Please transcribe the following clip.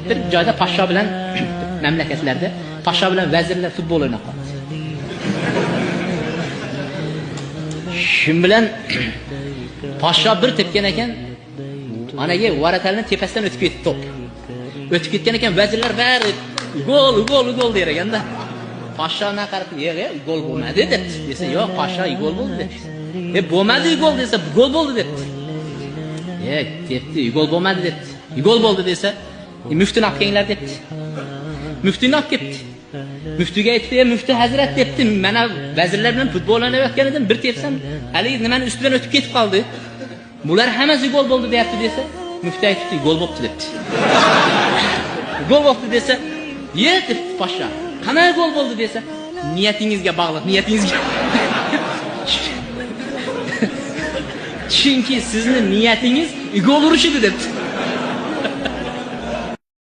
bir joyda poshsho bilan mamlakatlarda poshsho bilan vazirlar futbol o'ynab qoldi. Shun bilan poshsho bir tepgan ekan, anaga Varatalning tepasidan o'tib ketdi top. O'tib ketgan ekan, vazirlar bari gol der ekanda. Poshshona qarab, gol bo'lmadi" debdi. Desa, "Yo'q, poshsho gol bo'ldi" debdi. Bo'lmadi gol desa, gol bo'ldi debdi. Debdi, gol bo'lmadi debdi. Gol bo'ldi desa, muftini olib kelinglar debdi. Muftini olib kelibdi. Muftiga aytdi, "Mufti hazrat" debdi, "Mana vazirlar bilan futbol o'ynayotgan edim, bir tepsam, hali nimani ustidan o'tib ketib qoldi. Bular hammasi gol bo'ldi" deyapti desa, mufti aytdi, "Gol bo'libdi" debdi. Gol bo'libdi desa, debdi poshsho. "Qanday gol bo'ldi" desa, "Niyatingizga bog'liq, niyatingizga." Chunki sizning niyatingiz gol urish edi debdi.